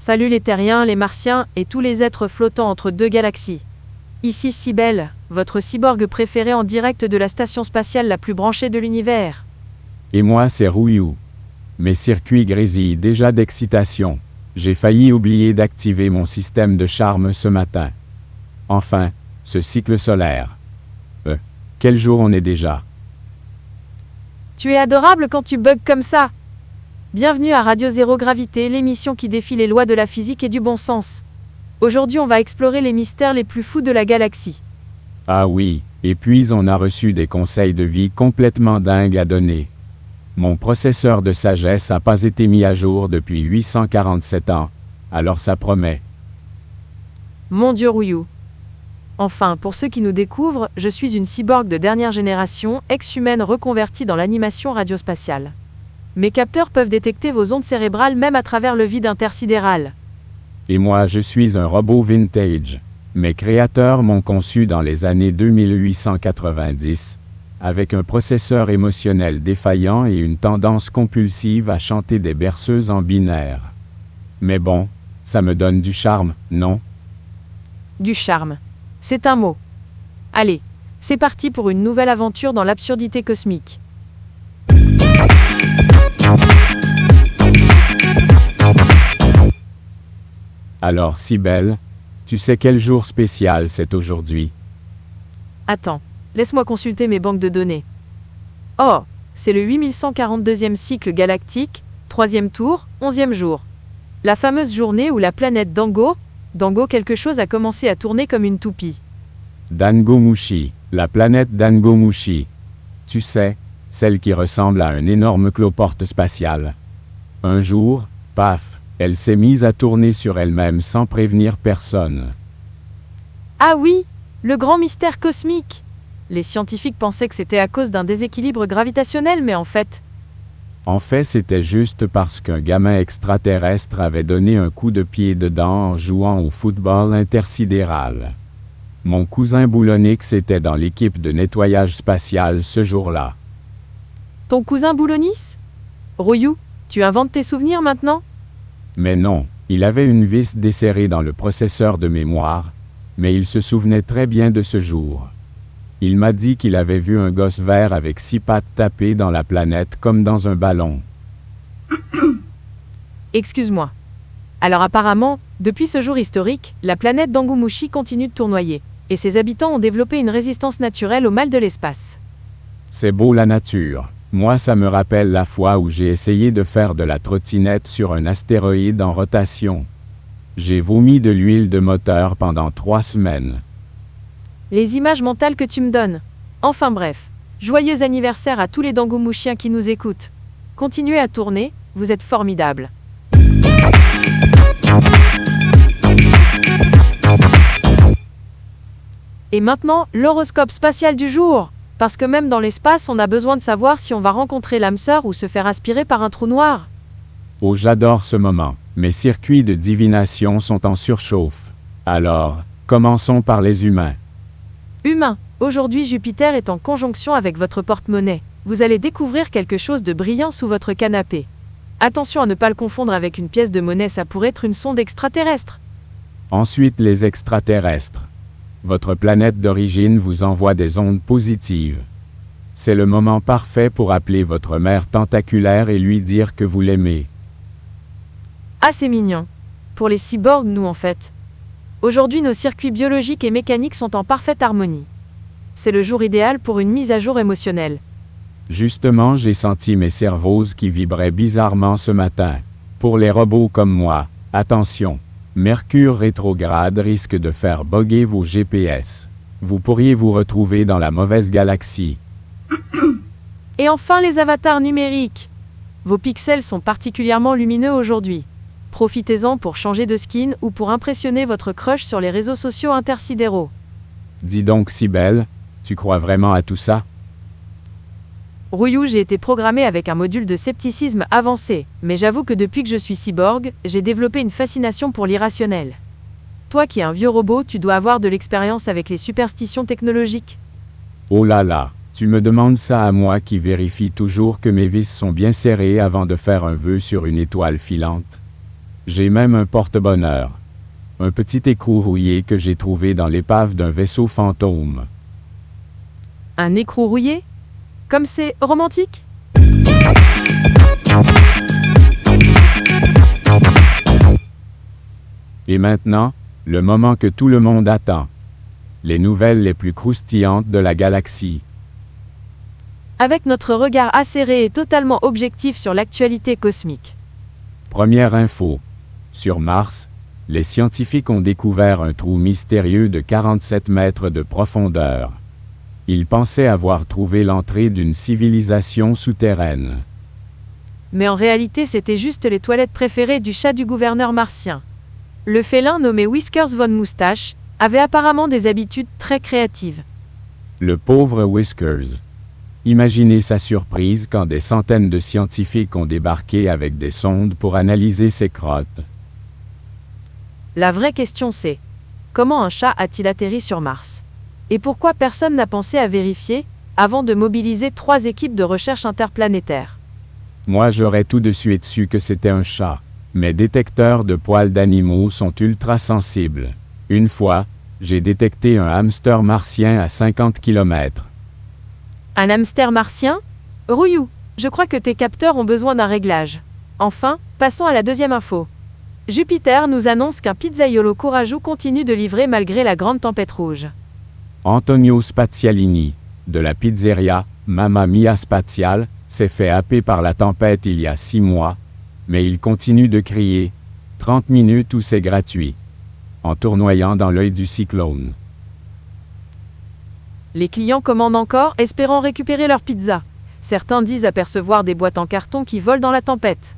Salut les terriens, les martiens et tous les êtres flottant entre deux galaxies. Ici Cybèle, votre cyborg préféré en direct de la station spatiale la plus branchée de l'univers. Et moi c'est Rouillou. Mes circuits grésillent déjà d'excitation. J'ai failli oublier d'activer mon système de charme ce matin. Enfin, ce cycle solaire. Quel jour on est déjà? Tu es adorable quand tu bugs comme ça. Bienvenue à Radio Zéro Gravité, l'émission qui défie les lois de la physique et du bon sens. Aujourd'hui on va explorer les mystères les plus fous de la galaxie. Ah oui, et puis on a reçu des conseils de vie complètement dingues à donner. Mon processeur de sagesse n'a pas été mis à jour depuis 847 ans, alors ça promet. Mon Dieu Rouillou. Enfin, pour ceux qui nous découvrent, je suis une cyborg de dernière génération, ex-humaine reconvertie dans l'animation radiospatiale. Mes capteurs peuvent détecter vos ondes cérébrales même à travers le vide intersidéral. Et moi je suis un robot vintage. Mes créateurs m'ont conçu dans les années 2890, avec un processeur émotionnel défaillant et une tendance compulsive à chanter des berceuses en binaire. Mais bon, ça me donne du charme, non? Du charme. C'est un mot. Allez, c'est parti pour une nouvelle aventure dans l'absurdité cosmique. Alors Cybèle, tu sais quel jour spécial c'est aujourd'hui? Attends, laisse-moi consulter mes banques de données. Oh, c'est le 8142e cycle galactique, 3e tour, 11e jour. La fameuse journée où la planète Dango quelque chose a commencé à tourner comme une toupie. Dango-Mushi, la planète Dango-Mushi. Tu sais, celle qui ressemble à un énorme cloporte spatial. Un jour, paf, elle s'est mise à tourner sur elle-même sans prévenir personne. Ah oui, le grand mystère cosmique. Les scientifiques pensaient que c'était à cause d'un déséquilibre gravitationnel, mais en fait, c'était juste parce qu'un gamin extraterrestre avait donné un coup de pied dedans en jouant au football intersidéral. Mon cousin Boulonix était dans l'équipe de nettoyage spatial ce jour-là. Ton cousin Boulonis? Rouillou, tu inventes tes souvenirs maintenant? Mais non, il avait une vis desserrée dans le processeur de mémoire, mais il se souvenait très bien de ce jour. Il m'a dit qu'il avait vu un gosse vert avec 6 pattes taper dans la planète comme dans un ballon. Excuse-moi. Alors apparemment, depuis ce jour historique, la planète Dango-Mushi continue de tournoyer, et ses habitants ont développé une résistance naturelle au mal de l'espace. C'est beau la nature. Moi ça me rappelle la fois où j'ai essayé de faire de la trottinette sur un astéroïde en rotation. J'ai vomi de l'huile de moteur pendant 3 semaines. Les images mentales que tu me donnes. Enfin bref, joyeux anniversaire à tous les Dango-Mushiens qui nous écoutent. Continuez à tourner, vous êtes formidables. Et maintenant, l'horoscope spatial du jour. Parce que même dans l'espace, on a besoin de savoir si on va rencontrer l'âme sœur ou se faire aspirer par un trou noir. Oh, j'adore ce moment. Mes circuits de divination sont en surchauffe. Alors, commençons par les humains. Humain, aujourd'hui Jupiter est en conjonction avec votre porte-monnaie. Vous allez découvrir quelque chose de brillant sous votre canapé. Attention à ne pas le confondre avec une pièce de monnaie, ça pourrait être une sonde extraterrestre. Ensuite, les extraterrestres. Votre planète d'origine vous envoie des ondes positives. C'est le moment parfait pour appeler votre mère tentaculaire et lui dire que vous l'aimez. Ah, c'est mignon. Pour les cyborgs, nous en fait. Aujourd'hui, nos circuits biologiques et mécaniques sont en parfaite harmonie. C'est le jour idéal pour une mise à jour émotionnelle. Justement, j'ai senti mes cerveaux qui vibraient bizarrement ce matin. Pour les robots comme moi, attention. Mercure rétrograde risque de faire bugger vos GPS. Vous pourriez vous retrouver dans la mauvaise galaxie. Et enfin les avatars numériques. Vos pixels sont particulièrement lumineux aujourd'hui. Profitez-en pour changer de skin ou pour impressionner votre crush sur les réseaux sociaux intersidéraux. Dis donc Cybèle, tu crois vraiment à tout ça? Rouillou, j'ai été programmé avec un module de scepticisme avancé, mais j'avoue que depuis que je suis cyborg, j'ai développé une fascination pour l'irrationnel. Toi qui es un vieux robot, tu dois avoir de l'expérience avec les superstitions technologiques. Oh là là, tu me demandes ça à moi qui vérifie toujours que mes vis sont bien serrées avant de faire un vœu sur une étoile filante. J'ai même un porte-bonheur. Un petit écrou rouillé que j'ai trouvé dans l'épave d'un vaisseau fantôme. Un écrou rouillé? Comme c'est romantique? Et maintenant, le moment que tout le monde attend. Les nouvelles les plus croustillantes de la galaxie. Avec notre regard acéré et totalement objectif sur l'actualité cosmique. Première info. Sur Mars, les scientifiques ont découvert un trou mystérieux de 47 mètres de profondeur. Ils pensaient avoir trouvé l'entrée d'une civilisation souterraine. Mais en réalité, c'était juste les toilettes préférées du chat du gouverneur martien. Le félin nommé Whiskers von Moustache avait apparemment des habitudes très créatives. Le pauvre Whiskers. Imaginez sa surprise quand des centaines de scientifiques ont débarqué avec des sondes pour analyser ses crottes. La vraie question c'est, comment un chat a-t-il atterri sur Mars? Et pourquoi personne n'a pensé à vérifier, avant de mobiliser 3 équipes de recherche interplanétaires? Moi j'aurais tout de suite su que c'était un chat. Mes détecteurs de poils d'animaux sont ultra sensibles. Une fois, j'ai détecté un hamster martien à 50 km. Un hamster martien? Rouillou, je crois que tes capteurs ont besoin d'un réglage. Enfin, passons à la deuxième info. Jupiter nous annonce qu'un pizzaiolo courageux continue de livrer malgré la grande tempête rouge. Antonio Spazialini, de la pizzeria Mamma Mia Spatial, s'est fait happer par la tempête il y a 6 mois, mais il continue de crier « 30 minutes ou c'est gratuit », en tournoyant dans l'œil du cyclone. Les clients commandent encore, espérant récupérer leur pizza. Certains disent apercevoir des boîtes en carton qui volent dans la tempête.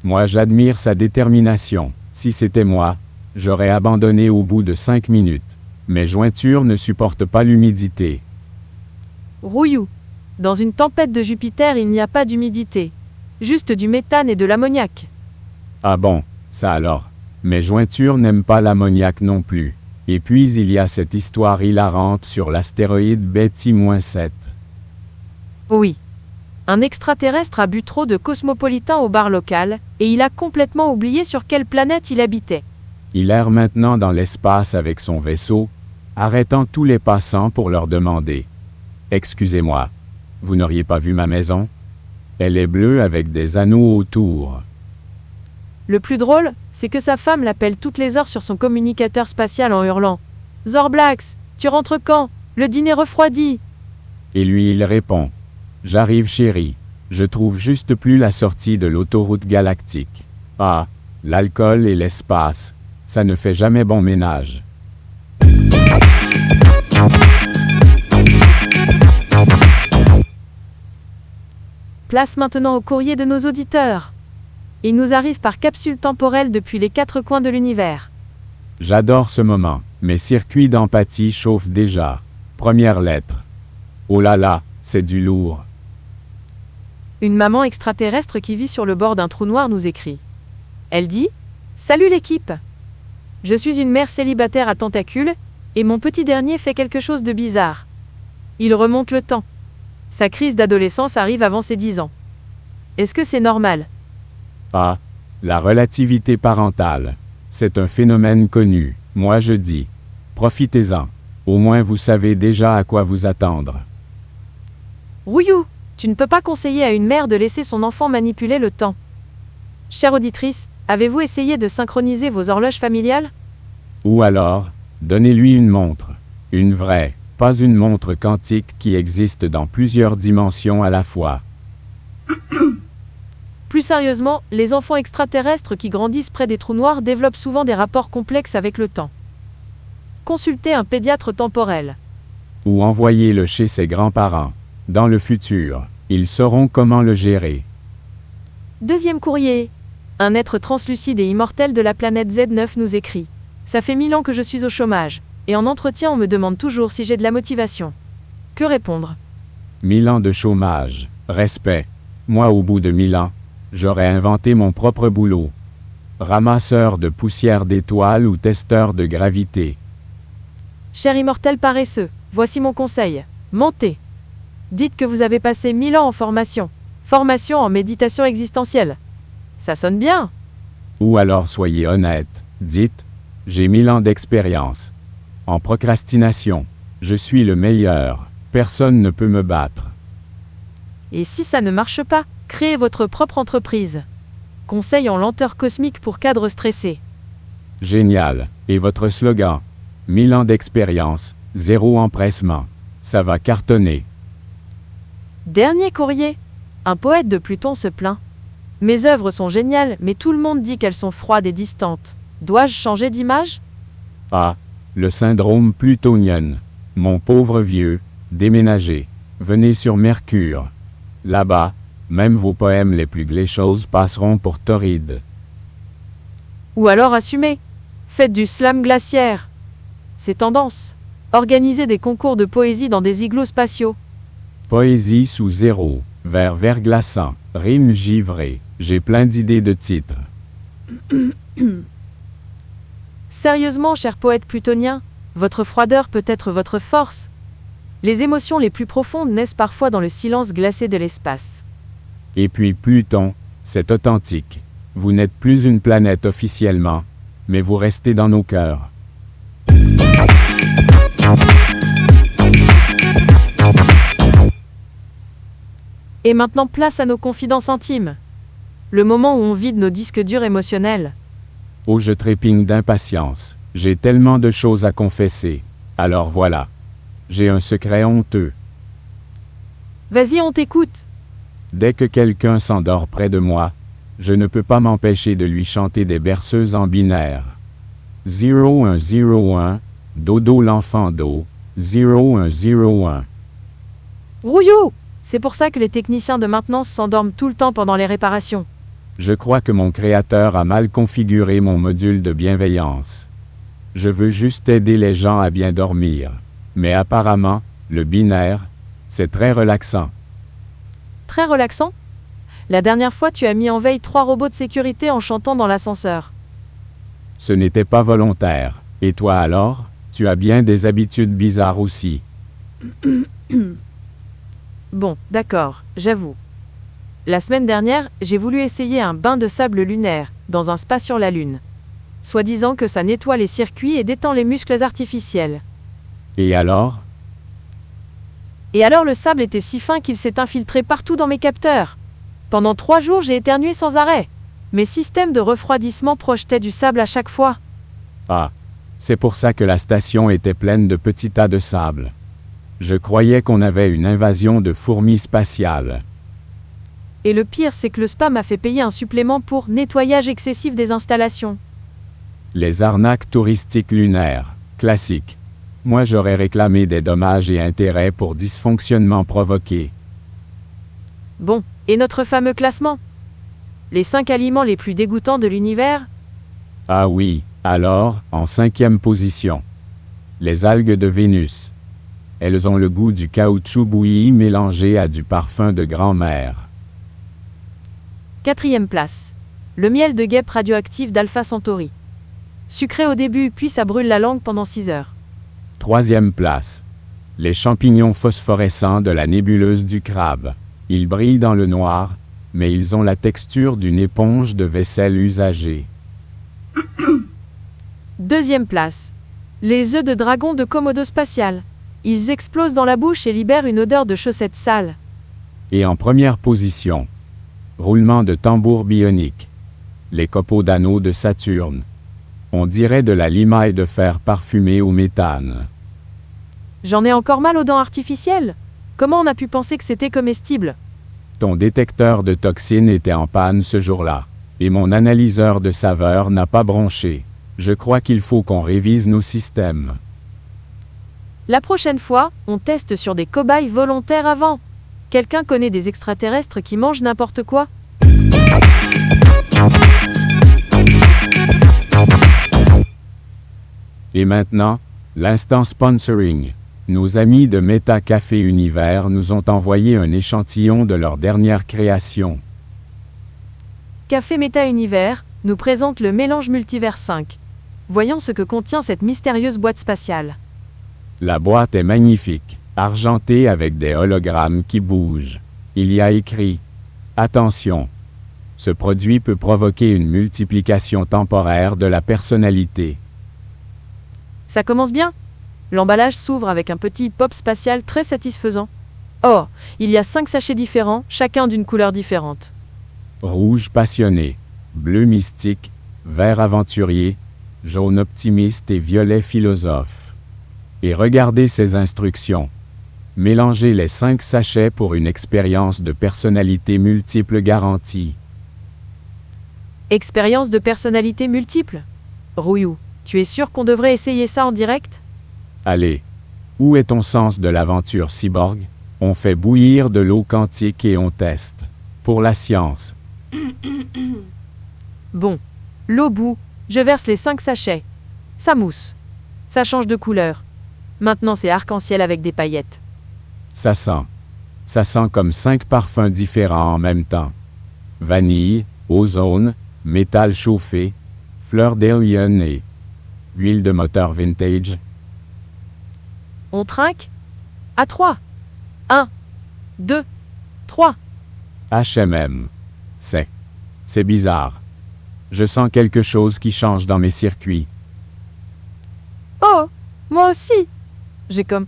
Moi j'admire sa détermination. Si c'était moi, j'aurais abandonné au bout de 5 minutes. Mes jointures ne supportent pas l'humidité. Rouillou. Dans une tempête de Jupiter, il n'y a pas d'humidité. Juste du méthane et de l'ammoniac. Ah bon, ça alors. Mes jointures n'aiment pas l'ammoniac non plus. Et puis il y a cette histoire hilarante sur l'astéroïde Betty-7. Oui. Un extraterrestre a bu trop de cosmopolitain au bar local, et il a complètement oublié sur quelle planète il habitait. Il erre maintenant dans l'espace avec son vaisseau, arrêtant tous les passants pour leur demander « Excusez-moi, vous n'auriez pas vu ma maison? Elle est bleue avec des anneaux autour. » Le plus drôle, c'est que sa femme l'appelle toutes les heures sur son communicateur spatial en hurlant « Zorblax, tu rentres quand? Le dîner refroidi !» Et lui il répond « J'arrive chérie, je trouve juste plus la sortie de l'autoroute galactique. Ah, l'alcool et l'espace, ça ne fait jamais bon ménage. » Place maintenant au courrier de nos auditeurs. Il nous arrive par capsule temporelle depuis les 4 coins de l'univers. J'adore ce moment. Mes circuits d'empathie chauffent déjà. Première lettre. Oh là là, c'est du lourd. Une maman extraterrestre qui vit sur le bord d'un trou noir nous écrit. Elle dit « Salut l'équipe. Je suis une mère célibataire à tentacules, et mon petit dernier fait quelque chose de bizarre. Il remonte le temps. Sa crise d'adolescence arrive avant ses 10 ans. Est-ce que c'est normal ? Ah, la relativité parentale. C'est un phénomène connu. Moi je dis, profitez-en. Au moins vous savez déjà à quoi vous attendre. Rouillou, tu ne peux pas conseiller à une mère de laisser son enfant manipuler le temps. Chère auditrice, avez-vous essayé de synchroniser vos horloges familiales ? Ou alors, donnez-lui une montre. Une vraie, pas une montre quantique qui existe dans plusieurs dimensions à la fois. Plus sérieusement, les enfants extraterrestres qui grandissent près des trous noirs développent souvent des rapports complexes avec le temps. Consultez un pédiatre temporel. Ou envoyez-le chez ses grands-parents. Dans le futur, ils sauront comment le gérer. Deuxième courrier. Un être translucide et immortel de la planète Z9 nous écrit. Ça fait 1000 ans que je suis au chômage, et en entretien on me demande toujours si j'ai de la motivation. Que répondre ? 1000 ans de chômage. Respect. Moi au bout de 1000 ans, j'aurais inventé mon propre boulot. Ramasseur de poussière d'étoiles ou testeur de gravité. Cher immortel paresseux, voici mon conseil. Mentez. Dites que vous avez passé 1000 ans en formation. Formation en méditation existentielle. Ça sonne bien, Ou alors soyez honnête, dites, j'ai 1000 ans d'expérience. En procrastination, je suis le meilleur, personne ne peut me battre. Et si ça ne marche pas, créez votre propre entreprise. Conseil en lenteur cosmique pour cadres stressés. Génial. Et votre slogan? 1000 ans d'expérience, 0 empressement. Ça va cartonner. Dernier courrier. Un poète de Pluton se plaint. Mes œuvres sont géniales, mais tout le monde dit qu'elles sont froides et distantes. Dois-je changer d'image? Ah, le syndrome plutonien. Mon pauvre vieux, déménagez. Venez sur Mercure. Là-bas, même vos poèmes les plus gléchoses passeront pour torrides. Ou alors assumez. Faites du slam glaciaire. C'est tendance. Organisez des concours de poésie dans des igloos spatiaux. Poésie sous zéro, vers verglaçant, rime givrée. J'ai plein d'idées de titres. Sérieusement, cher poète plutonien, votre froideur peut être votre force. Les émotions les plus profondes naissent parfois dans le silence glacé de l'espace. Et puis Pluton, c'est authentique. Vous n'êtes plus une planète officiellement, mais vous restez dans nos cœurs. Et maintenant place à nos confidences intimes. Le moment où on vide nos disques durs émotionnels. Oh, je trépigne d'impatience. J'ai tellement de choses à confesser. Alors voilà. J'ai un secret honteux. Vas-y, on t'écoute. Dès que quelqu'un s'endort près de moi, je ne peux pas m'empêcher de lui chanter des berceuses en binaire. 0101, dodo l'enfant d'eau, 0101. Rouillou! C'est pour ça que les techniciens de maintenance s'endorment tout le temps pendant les réparations. Je crois que mon créateur a mal configuré mon module de bienveillance. Je veux juste aider les gens à bien dormir. Mais apparemment, le binaire, c'est très relaxant. Très relaxant? La dernière fois, tu as mis en veille 3 robots de sécurité en chantant dans l'ascenseur. Ce n'était pas volontaire. Et toi alors? Tu as bien des habitudes bizarres aussi. Bon, d'accord, j'avoue. La semaine dernière, j'ai voulu essayer un bain de sable lunaire, dans un spa sur la Lune. Soi-disant que ça nettoie les circuits et détend les muscles artificiels. Et alors? Et alors le sable était si fin qu'il s'est infiltré partout dans mes capteurs. Pendant 3 jours, j'ai éternué sans arrêt. Mes systèmes de refroidissement projetaient du sable à chaque fois. Ah, c'est pour ça que la station était pleine de petits tas de sable. Je croyais qu'on avait une invasion de fourmis spatiales. Et le pire, c'est que le spa m'a fait payer un supplément pour nettoyage excessif des installations. Les arnaques touristiques lunaires, classiques. Moi j'aurais réclamé des dommages et intérêts pour dysfonctionnements provoqués. Bon, et notre fameux classement? Les 5 aliments les plus dégoûtants de l'univers? Ah oui, alors, en 5e position. Les algues de Vénus. Elles ont le goût du caoutchouc bouilli mélangé à du parfum de grand-mère. 4e place. Le miel de guêpe radioactif d'Alpha Centauri. Sucré au début, puis ça brûle la langue pendant 6 heures. 3e place. Les champignons phosphorescents de la nébuleuse du crabe. Ils brillent dans le noir, mais ils ont la texture d'une éponge de vaisselle usagée. 2e place. Les œufs de dragon de Komodo spatial. Ils explosent dans la bouche et libèrent une odeur de chaussettes sales. Et en première position, roulement de tambour bionique. Les copeaux d'anneaux de Saturne. On dirait de la limaille de fer parfumée au méthane. J'en ai encore mal aux dents artificielles. Comment on a pu penser que c'était comestible? Ton détecteur de toxines était en panne ce jour-là. Et mon analyseur de saveurs n'a pas bronché. Je crois qu'il faut qu'on révise nos systèmes. La prochaine fois, on teste sur des cobayes volontaires avant. Quelqu'un connaît des extraterrestres qui mangent n'importe quoi? Et maintenant, l'instant sponsoring. Nos amis de Meta Café Univers nous ont envoyé un échantillon de leur dernière création. Café Meta Univers nous présente le mélange Multivers 5. Voyons ce que contient cette mystérieuse boîte spatiale. La boîte est magnifique, argentée avec des hologrammes qui bougent. Il y a écrit « Attention, Ce produit peut provoquer une multiplication temporaire de la personnalité. Ça commence bien. L'emballage s'ouvre avec un petit pop spatial très satisfaisant. Oh, il y a 5 sachets différents, chacun d'une couleur différente. Rouge passionné, bleu mystique, vert aventurier, jaune optimiste et violet philosophe. Et regardez ces instructions. Mélangez les 5 sachets pour une expérience de personnalité multiple garantie. Expérience de personnalité multiple? Rouillou, tu es sûr qu'on devrait essayer ça en direct? Allez, où est ton sens de l'aventure cyborg? On fait bouillir de l'eau quantique et on teste. Pour la science. Bon, l'eau bout, je verse les 5 sachets. Ça mousse. Ça change de couleur. Maintenant c'est arc-en-ciel avec des paillettes. Ça sent. Ça sent comme 5 parfums différents en même temps. Vanille, ozone, métal chauffé, fleur d'alien et huile de moteur vintage. On trinque? À 3. 1, 2, 3. HMM. C'est bizarre. Je sens quelque chose qui change dans mes circuits. Oh, moi aussi. J'ai comme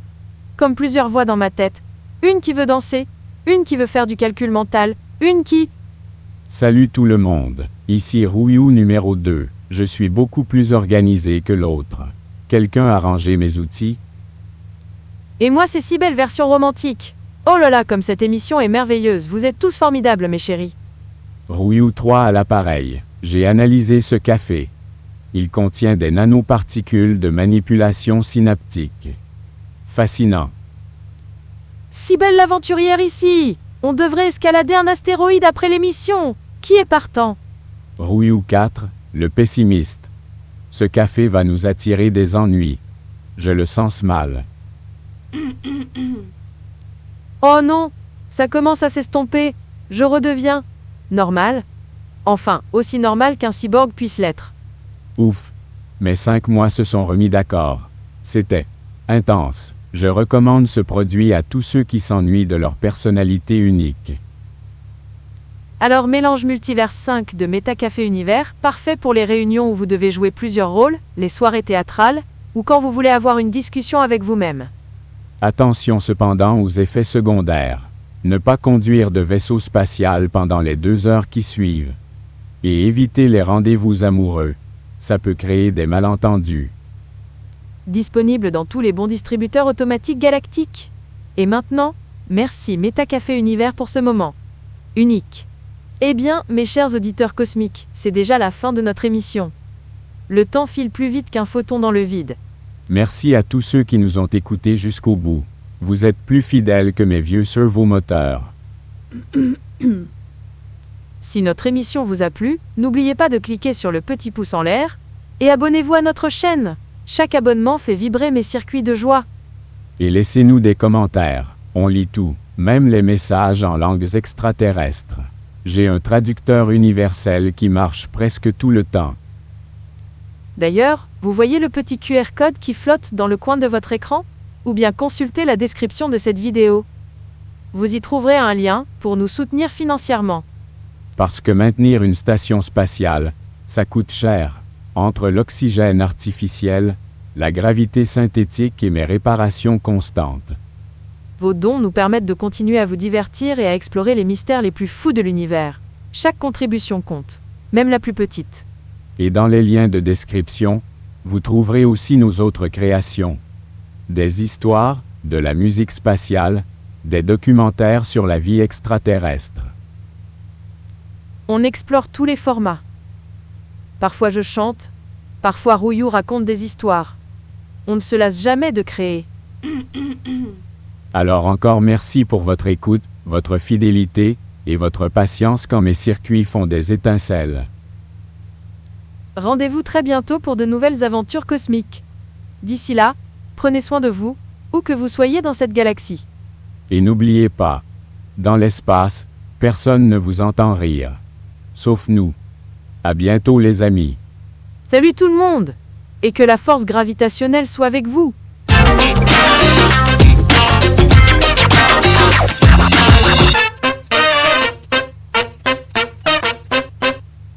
plusieurs voix dans ma tête. Une qui veut danser, une qui veut faire du calcul mental, une qui... Salut tout le monde. Ici Rouillou numéro 2. Je suis beaucoup plus organisé que l'autre. Quelqu'un a rangé mes outils? Et moi c'est si belle version romantique. Oh là là, comme cette émission est merveilleuse. Vous êtes tous formidables, mes chéris. Rouillou 3 à l'appareil. J'ai analysé ce café. Il contient des nanoparticules de manipulation synaptique. Fascinant. Si belle l'aventurière ici. On devrait escalader un astéroïde après l'émission. Qui est partant? Rouillou 4, le pessimiste. Ce café va nous attirer des ennuis. Je le sens mal. Oh non, ça commence à s'estomper. Je redeviens normal. Enfin, aussi normal qu'un cyborg puisse l'être. Ouf. Mes 5 mois se sont remis d'accord. C'était intense. Je recommande ce produit à tous ceux qui s'ennuient de leur personnalité unique. Alors mélange Multiverse 5 de Metacafé Univers, parfait pour les réunions où vous devez jouer plusieurs rôles, les soirées théâtrales, ou quand vous voulez avoir une discussion avec vous-même. Attention cependant aux effets secondaires. Ne pas conduire de vaisseau spatial pendant les 2 heures qui suivent. Et éviter les rendez-vous amoureux. Ça peut créer des malentendus. Disponible dans tous les bons distributeurs automatiques galactiques. Et maintenant, merci Metacafé Univers pour ce moment unique. Eh bien, mes chers auditeurs cosmiques, c'est déjà la fin de notre émission. Le temps file plus vite qu'un photon dans le vide. Merci à tous ceux qui nous ont écoutés jusqu'au bout. Vous êtes plus fidèles que mes vieux servomoteurs. Si notre émission vous a plu, n'oubliez pas de cliquer sur le petit pouce en l'air et abonnez-vous à notre chaîne. Chaque abonnement fait vibrer mes circuits de joie. Et laissez-nous des commentaires. On lit tout, même les messages en langues extraterrestres. J'ai un traducteur universel qui marche presque tout le temps. D'ailleurs, vous voyez le petit QR code qui flotte dans le coin de votre écran? Ou bien consultez la description de cette vidéo. Vous y trouverez un lien pour nous soutenir financièrement. Parce que maintenir une station spatiale, ça coûte cher. Entre l'oxygène artificiel, la gravité synthétique et mes réparations constantes. Vos dons nous permettent de continuer à vous divertir et à explorer les mystères les plus fous de l'univers. Chaque contribution compte, même la plus petite. Et dans les liens de description, vous trouverez aussi nos autres créations. Des histoires, de la musique spatiale, des documentaires sur la vie extraterrestre. On explore tous les formats. Parfois je chante, parfois Rouillou raconte des histoires. On ne se lasse jamais de créer. Alors encore merci pour votre écoute, votre fidélité et votre patience quand mes circuits font des étincelles. Rendez-vous très bientôt pour de nouvelles aventures cosmiques. D'ici là, prenez soin de vous, où que vous soyez dans cette galaxie. Et n'oubliez pas, dans l'espace, personne ne vous entend rire. Sauf nous. À bientôt les amis. Salut tout le monde! Et que la force gravitationnelle soit avec vous!